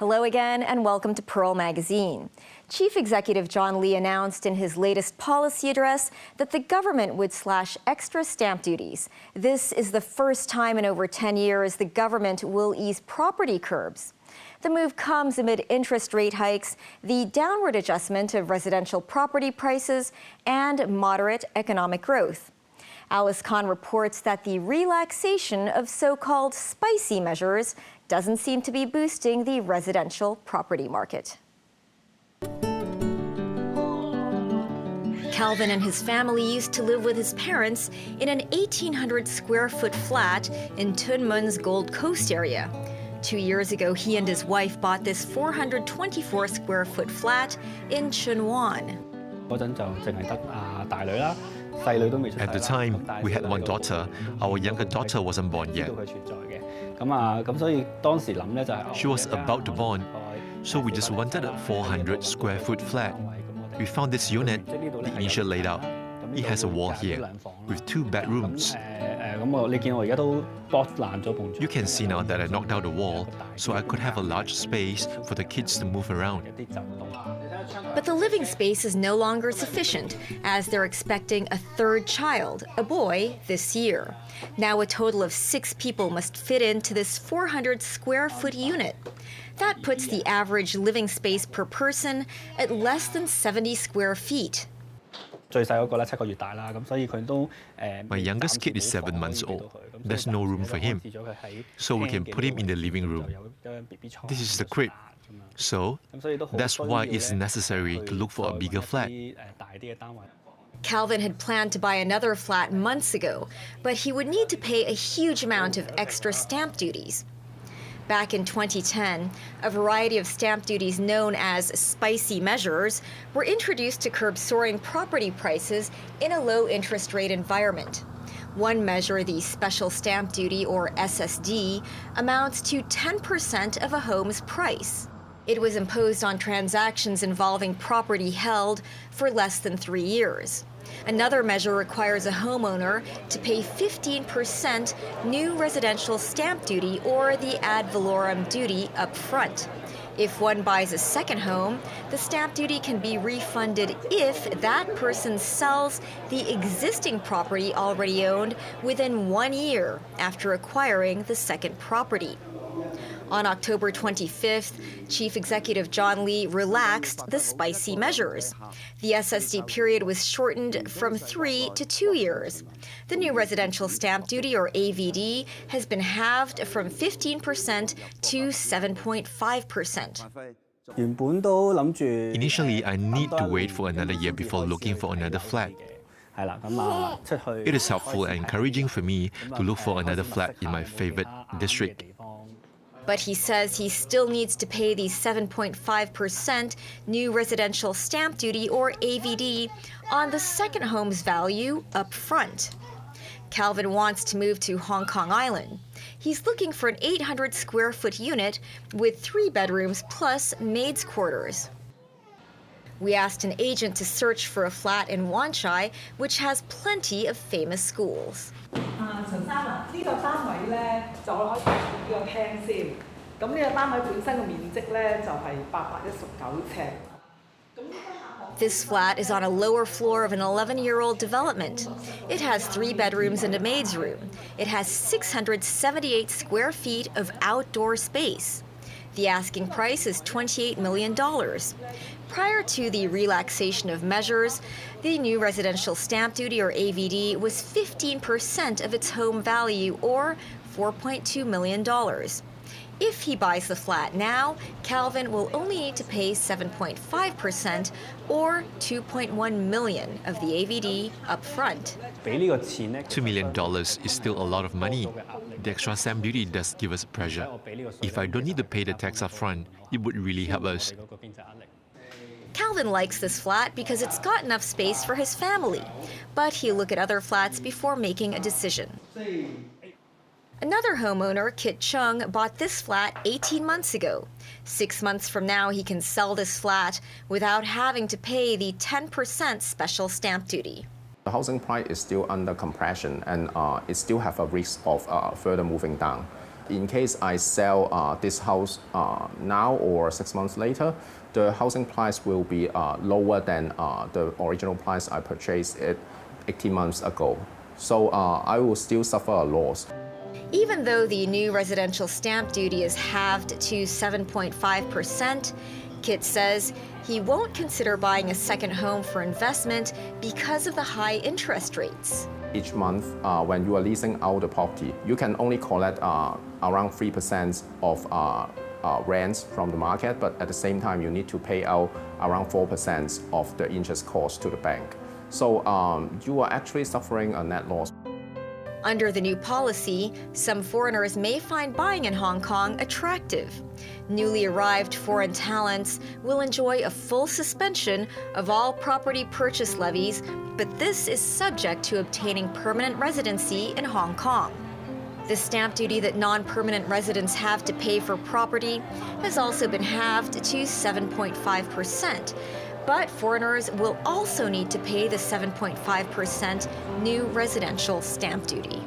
Hello again and welcome to Pearl Magazine. Chief Executive John Lee announced in his latest policy address that the government would slash extra stamp duties. This is the first time in over 10 years the government will ease property curbs. The move comes amid interest rate hikes, the downward adjustment of residential property prices, and moderate economic growth. Alice Khan reports that the relaxation of so-called spicy measures doesn't seem to be boosting the residential property market. Calvin and his family used to live with his parents in an 1,800 square foot flat in Tuen Mun's Gold Coast area. 2 years ago, he and his wife bought this 424 square foot flat in Chuen Wan. At the time, we had one daughter. Our younger daughter wasn't born yet. She was about to born, so we just wanted a 400 square foot flat. We found this unit, the initial layout. It has a wall here, with 2 bedrooms. You can see now that I knocked out the wall, so I could have a large space for the kids to move around. But the living space is no longer sufficient, as they're expecting a 3rd child, a boy, this year. Now a total of 6 people must fit into this 400 square foot unit. That puts the average living space per person at less than 70 square feet. My youngest kid is 7 months old. There's no room for him, so we can put him in the living room. This is the crib. So that's why it's necessary to look for a bigger flat. Calvin had planned to buy another flat months ago, but he would need to pay a huge amount of extra stamp duties. Back in 2010, a variety of stamp duties known as spicy measures were introduced to curb soaring property prices in a low interest rate environment. One measure, the special stamp duty, or SSD, amounts to 10% of a home's price. It was imposed on transactions involving property held for less than 3 years. Another measure requires a homeowner to pay 15% new residential stamp duty, or the ad valorem duty, up front. If one buys a second home, the stamp duty can be refunded if that person sells the existing property already owned within 1 year after acquiring the second property. On October 25th, Chief Executive John Lee relaxed the spicy measures. The SSD period was shortened from 3 to 2 years. The new residential stamp duty, or AVD, has been halved from 15% to 7.5%. Initially, I need to wait for another year before looking for another flat. It is helpful and encouraging for me to look for another flat in my favorite district. But he says he still needs to pay the 7.5% new residential stamp duty, or AVD, on the second home's value up front. Calvin wants to move to Hong Kong Island. He's looking for an 800 square foot unit with 3 bedrooms plus maid's quarters. We asked an agent to search for a flat in Wan Chai, which has plenty of famous schools. This flat is on a lower floor of an 11-year-old development. It has 3 bedrooms and a maid's room. It has 678 square feet of outdoor space. The asking price is $28 million. Prior to the relaxation of measures, the new residential stamp duty, or AVD, was 15% of its home value, or $4.2 million. If he buys the flat now, Calvin will only need to pay 7.5%, or $2.1 million of the AVD up front. $2 million is still a lot of money. The extra stamp duty does give us pressure. If I don't need to pay the tax up front, it would really help us. Calvin likes this flat because it's got enough space for his family, but he'll look at other flats before making a decision. Another homeowner, Kit Chung, bought this flat 18 months ago. 6 months from now, he can sell this flat without having to pay the 10% special stamp duty. The housing price is still under compression, and it still have a risk of further moving down. In case I sell this house now or 6 months later, the housing price will be lower than the original price I purchased it 18 months ago. So I will still suffer a loss. Even though the new residential stamp duty is halved to 7.5%, Kit says he won't consider buying a second home for investment because of the high interest rates. Each month, when you are leasing out the property, you can only collect around 3% of rents from the market, but at the same time, you need to pay out around 4% of the interest cost to the bank. So you are actually suffering a net loss. Under the new policy, some foreigners may find buying in Hong Kong attractive. Newly arrived foreign talents will enjoy a full suspension of all property purchase levies, but this is subject to obtaining permanent residency in Hong Kong. The stamp duty that non-permanent residents have to pay for property has also been halved to 7.5%. But foreigners will also need to pay the 7.5% new residential stamp duty.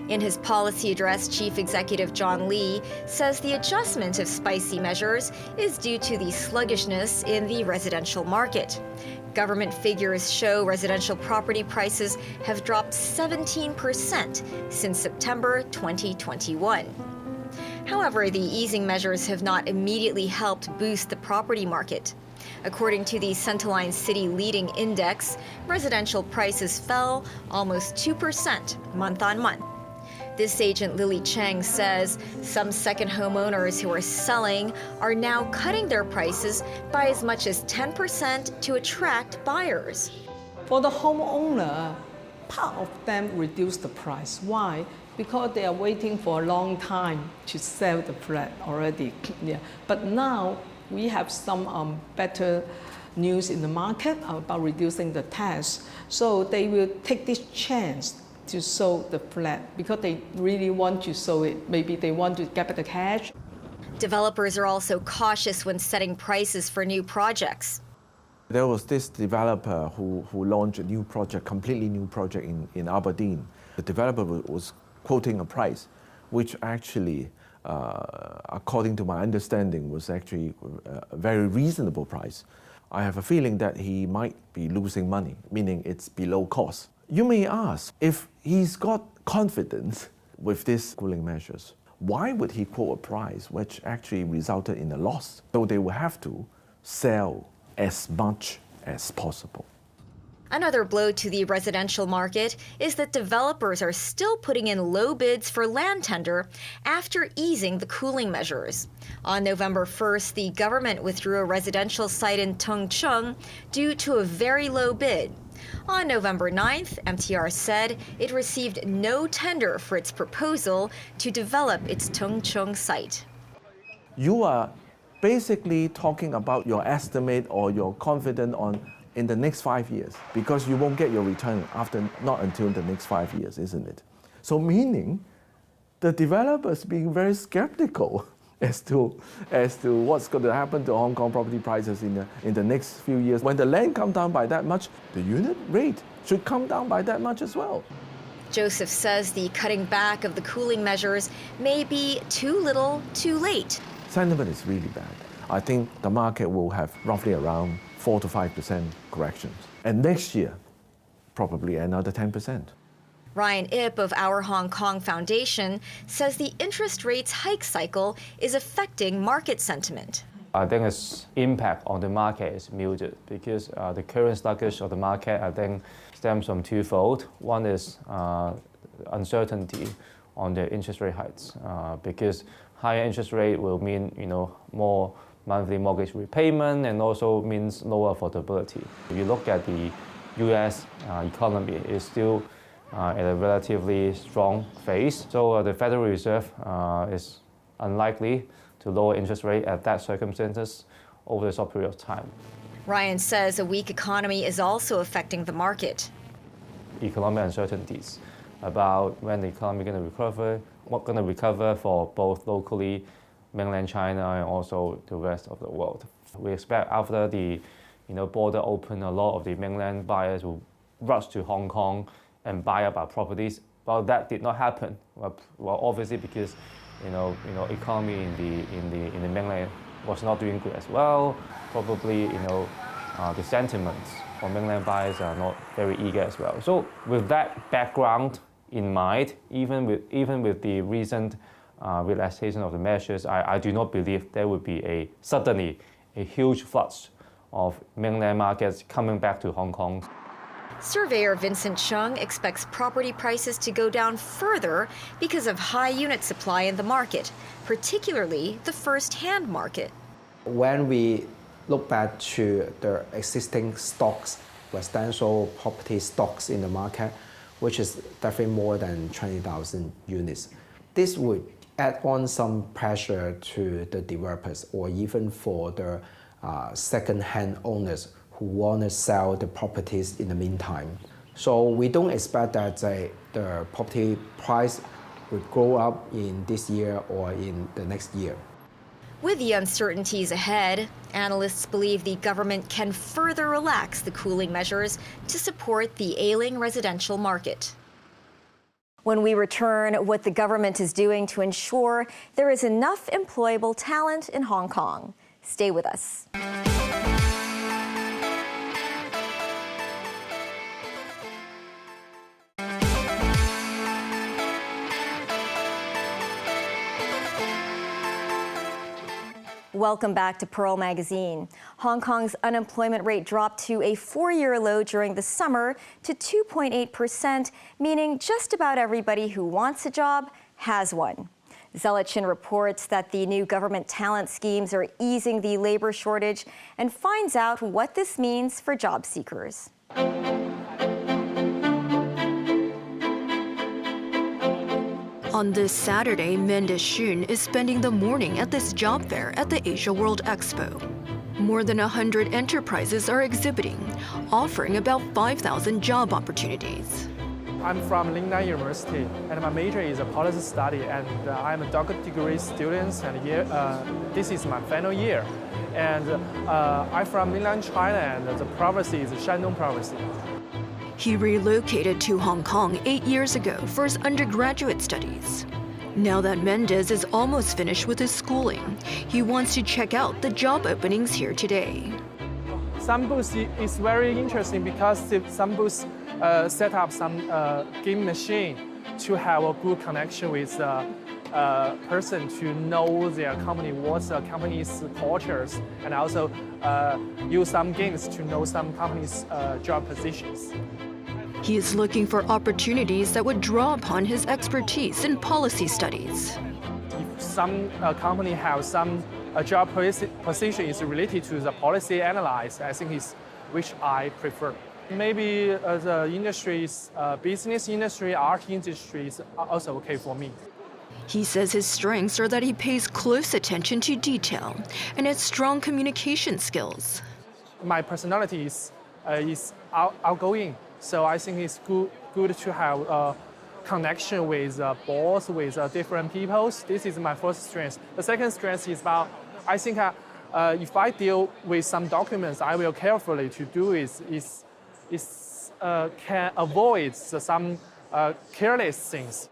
In his policy address, Chief Executive John Lee says the adjustment of spicy measures is due to the sluggishness in the residential market. Government figures show residential property prices have dropped 17% since September 2021. However, the easing measures have not immediately helped boost the property market. According to the Centerline City Leading Index, residential prices fell almost 2% month on month. This agent Lily Cheng says some second homeowners who are selling are now cutting their prices by as much as 10% to attract buyers. For the homeowner, part of them reduce the price. Why? Because they are waiting for a long time to sell the flat already. Yeah. But now we have some better news in the market about reducing the tax. So they will take this chance to sell the flat because they really want to sell it. Maybe they want to get the cash. Developers are also cautious when setting prices for new projects. There was this developer who launched a new project, completely new project in Aberdeen. The developer was quoting a price, which actually, according to my understanding, was actually a very reasonable price. I have a feeling that he might be losing money, meaning it's below cost. You may ask, if he's got confidence with these cooling measures, why would he quote a price which actually resulted in a loss? So they will have to sell as much as possible. Another blow to the residential market is that developers are still putting in low bids for land tender after easing the cooling measures. On November 1st, the government withdrew a residential site in Tung Chung due to a very low bid. On November 9th, MTR said it received no tender for its proposal to develop its Tung Chung site. You are basically talking about your estimate or your confidence in the next 5 years, because you won't get your return not until the next 5 years, isn't it? So meaning the developers being very skeptical as to what's going to happen to Hong Kong property prices in the next few years. When the land comes down by that much, the unit rate should come down by that much as well. Joseph says the cutting back of the cooling measures may be too little, too late. Sentiment is really bad. I think the market will have roughly around 4 to 5% corrections. And next year, probably another 10%. Ryan Ip of Our Hong Kong Foundation says the interest rates hike cycle is affecting market sentiment. I think its impact on the market is muted because the current sluggish of the market, I think, stems from twofold. One is uncertainty on the interest rate hikes because higher interest rate will mean more monthly mortgage repayment and also means lower affordability. If you look at the U.S. economy, it's still at a relatively strong phase. So the Federal Reserve is unlikely to lower interest rate at that circumstances over a short period of time. Ryan says a weak economy is also affecting the market. Economic uncertainties about when the economy is going to recover, what's going to recover for both locally, mainland China, and also the rest of the world. We expect after the border open, a lot of the mainland buyers will rush to Hong Kong and buy up our properties But that did not happen. Well, obviously because economy in the mainland was not doing good as well. Probably the sentiments for mainland buyers are not very eager as well. So with that background in mind, even with the recent relaxation of the measures, I do not believe there would be suddenly a huge flood of mainland markets coming back to Hong Kong. Surveyor Vincent Chung expects property prices to go down further because of high unit supply in the market, particularly the first-hand market. When we look back to the existing stocks, residential property stocks in the market, which is definitely more than 20,000 units, this would add on some pressure to the developers or even for the second-hand owners who want to sell the properties in the meantime. So we don't expect that the property price would go up in this year or in the next year. With the uncertainties ahead, analysts believe the government can further relax the cooling measures to support the ailing residential market. When we return, what the government is doing to ensure there is enough employable talent in Hong Kong. Stay with us. Welcome back to Pearl Magazine. Hong Kong's unemployment rate dropped to a 4-year low during the summer to 2.8%, meaning just about everybody who wants a job has one. Zelichin reports that the new government talent schemes are easing the labor shortage and finds out what this means for job seekers. On this Saturday, Mendes Xun is spending the morning at this job fair at the Asia World Expo. More than 100 enterprises are exhibiting, offering about 5,000 job opportunities. I'm from Lingnan University, and my major is a policy study, and I'm a doctorate degree student, and this is my final year. And I'm from Lingnan, China, and the province is Shandong province. He relocated to Hong Kong 8 years ago for his undergraduate studies. Now that Mendes is almost finished with his schooling, he wants to check out the job openings here today. Some booths is very interesting because some booths set up some game machine to have a good connection with the person to know their company, what's the company's cultures, and also use some games to know some company's job positions. He is looking for opportunities that would draw upon his expertise in policy studies. If some company have some job position is related to the policy analysis, I think is which I prefer. Maybe the industries, business industry, art industry is also okay for me. He says his strengths are that he pays close attention to detail and has strong communication skills. My personality is outgoing, so I think it's good to have a connection with boss, with different people. This is my first strength. The second strength is about, I think if I deal with some documents, I will carefully to do can avoid some careless things.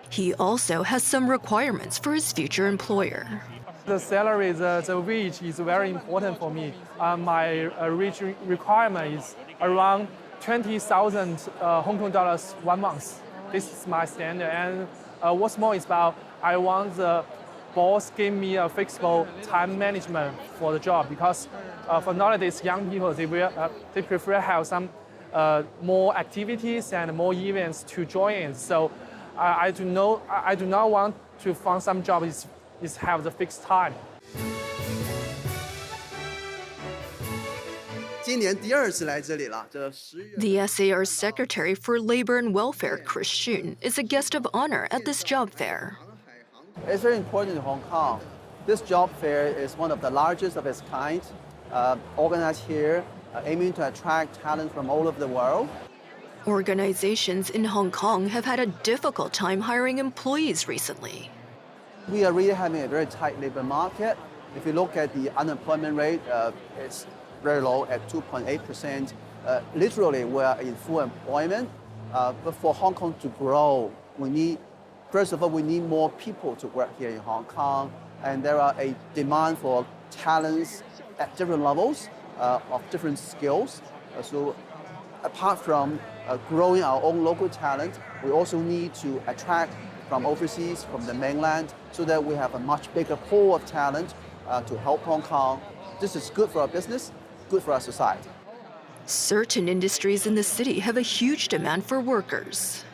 He also has some requirements for his future employer. The salary, the wage is very important for me. My wage requirement is around 20,000 Hong Kong dollars 1 month. This is my standard. And what's more is about, I want the boss give me a flexible time management for the job, because for nowadays young people, they prefer have some more activities and more events to join. So I do not want to find some job is have the fixed time. The SAR's Secretary for Labor and Welfare, Chris Xun, is a guest of honor at this job fair. It's very important in Hong Kong. This job fair is one of the largest of its kind, organized here, aiming to attract talent from all over the world. Organizations in Hong Kong have had a difficult time hiring employees recently. We are really having a very tight labor market. If you look at the unemployment rate, it's very low at 2.8%. Literally, we are in full employment. But for Hong Kong to grow First of all, we need more people to work here in Hong Kong, and there are a demand for talents at different levels of different skills. So apart from growing our own local talent, we also need to attract from overseas, from the mainland, so that we have a much bigger pool of talent to help Hong Kong. This is good for our business, good for our society. Certain industries in the city have a huge demand for workers.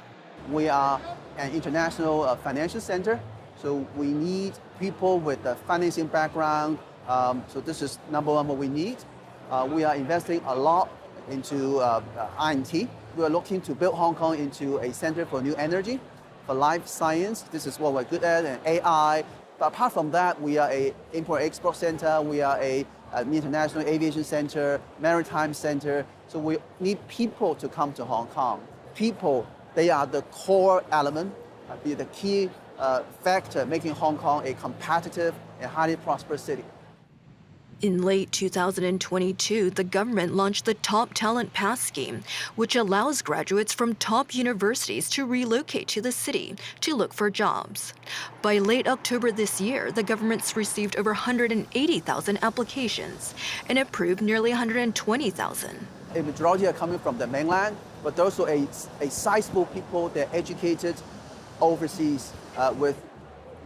We are an international financial center, so we need people with a financing background. So this is number one what we need. We are investing a lot into R&T. We are looking to build Hong Kong into a center for new energy, for life science. This is what we're good at, and AI. But apart from that, we are an import-export center. We are an international aviation center, maritime center. So we need people to come to Hong Kong. People, they are the core element, the key factor making Hong Kong a competitive and highly prosperous city. In late 2022, the government launched the Top Talent Pass scheme, which allows graduates from top universities to relocate to the city to look for jobs. By late October this year, the government's received over 180,000 applications and approved nearly 120,000. A majority are coming from the mainland, but also a sizable people that are educated overseas with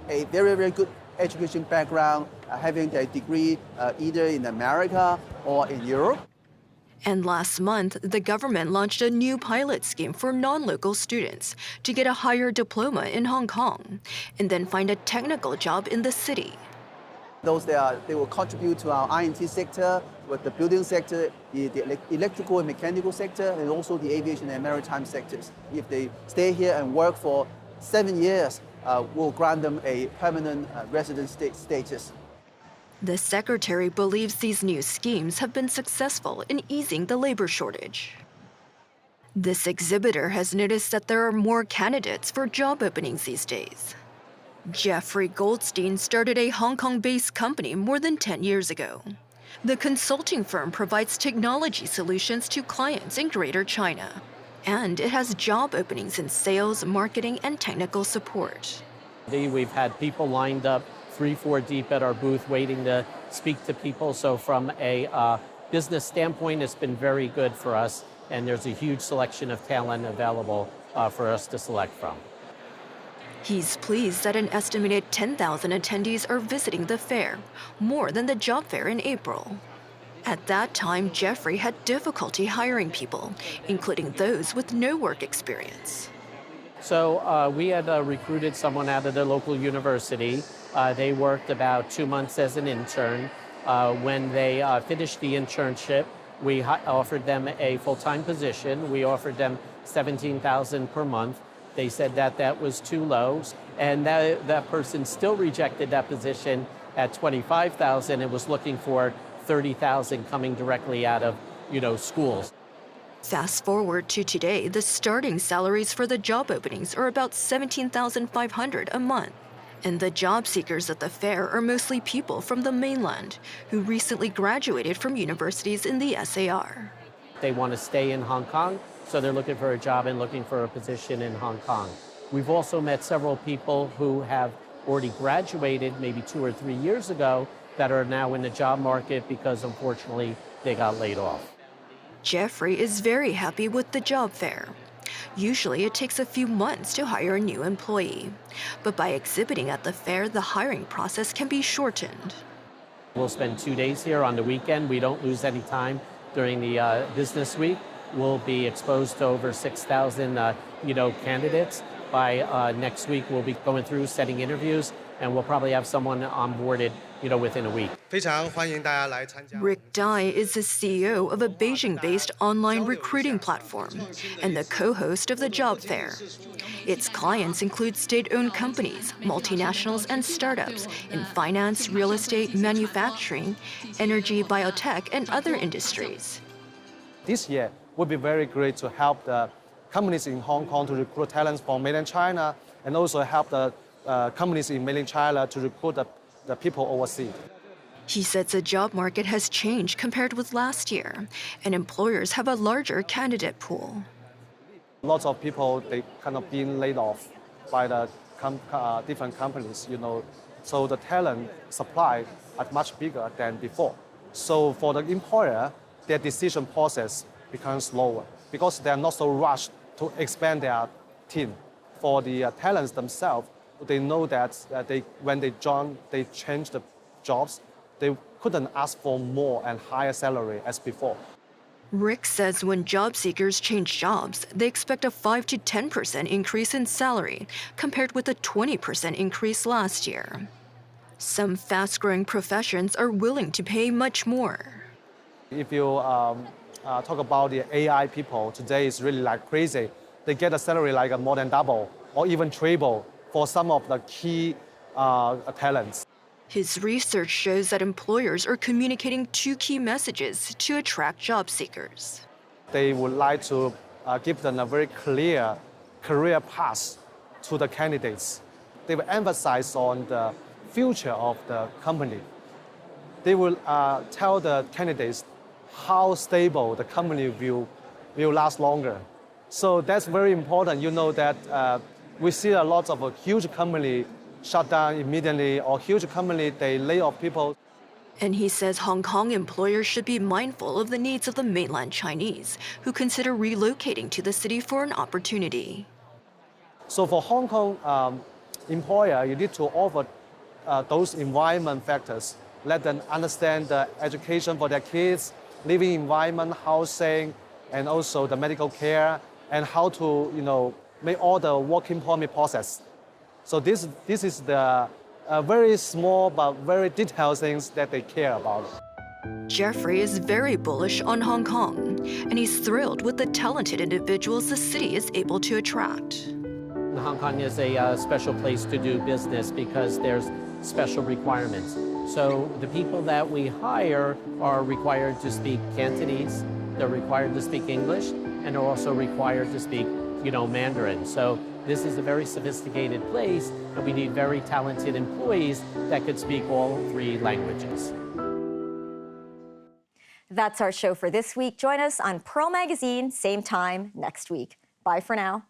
a very, very good education background, having their degree either in America or in Europe. And last month, the government launched a new pilot scheme for non-local students to get a higher diploma in Hong Kong and then find a technical job in the city. Those they will contribute to our R&T sector, with the building sector, the electrical and mechanical sector, and also the aviation and maritime sectors. If they stay here and work for 7 years, we'll grant them a permanent resident status. The secretary believes these new schemes have been successful in easing the labor shortage. This exhibitor has noticed that there are more candidates for job openings these days. Jeffrey Goldstein started a Hong Kong-based company more than 10 years ago. The consulting firm provides technology solutions to clients in Greater China, and it has job openings in sales, marketing, and technical support. We've had people lined up 3-4 deep at our booth waiting to speak to people. So from a business standpoint, it's been very good for us, and there's a huge selection of talent available for us to select from. He's pleased that an estimated 10,000 attendees are visiting the fair, more than the job fair in April. At that time, Jeffrey had difficulty hiring people, including those with no work experience. So we had recruited someone out of the local university. They worked about 2 months as an intern. When they finished the internship, we offered them a full-time position. We offered them $17,000 per month. They said that that was too low, and that person still rejected that position at $25,000 and was looking for $30,000 coming directly out of, schools. Fast forward to today, the starting salaries for the job openings are about $17,500 a month. And the job seekers at the fair are mostly people from the mainland who recently graduated from universities in the SAR. They want to stay in Hong Kong, so they're looking for a job and looking for a position in Hong Kong. We've also met several people who have already graduated maybe 2 or 3 years ago that are now in the job market because unfortunately they got laid off. Jeffrey is very happy with the job fair. Usually it takes a few months to hire a new employee, but by exhibiting at the fair, the hiring process can be shortened. We'll spend 2 days here on the weekend. We don't lose any time during the business week. We'll be exposed to over 6,000 candidates. By next week, we'll be going through setting interviews, and we'll probably have someone onboarded within a week. Rick Dai is the CEO of a Beijing-based online recruiting platform and the co-host of the job fair. Its clients include state-owned companies, multinationals, and startups in finance, real estate, manufacturing, energy, biotech, and other industries. This year would be very great to help the companies in Hong Kong to recruit talents from mainland China, and also help the companies in mainland China to recruit the people overseas. He says the job market has changed compared with last year, and employers have a larger candidate pool. Lots of people, they kind of being laid off. by the different companies, so the talent supply are much bigger than before. So for the employer, their decision process becomes slower because they are not so rushed to expand their team. For the talents themselves, they know that when they change the jobs, they couldn't ask for more and higher salary as before. Rick says when job seekers change jobs, they expect a 5 to 10% increase in salary compared with a 20% increase last year. Some fast-growing professions are willing to pay much more. If you talk about the AI people, today it's really like crazy. They get a salary like more than double or even triple for some of the key talents. His research shows that employers are communicating two key messages to attract job seekers. They would like to give them a very clear career path to the candidates. They will emphasize on the future of the company. They will tell the candidates how stable the company will last longer. So that's very important. You know that we see a lot of a huge company shut down immediately, or huge company, they lay off people. And he says Hong Kong employers should be mindful of the needs of the mainland Chinese who consider relocating to the city for an opportunity. So for Hong Kong employer, you need to offer those environment factors. Let them understand the education for their kids, living environment, housing, and also the medical care, and how to make all the working permit process. So this is the very small but very detailed things that they care about. Jeffrey is very bullish on Hong Kong, and he's thrilled with the talented individuals the city is able to attract. Hong Kong is a special place to do business because there's special requirements. So the people that we hire are required to speak Cantonese, they're required to speak English, and they're also required to speak, Mandarin. So this is a very sophisticated place, and we need very talented employees that could speak all three languages. That's our show for this week. Join us on Pearl Magazine, same time next week. Bye for now.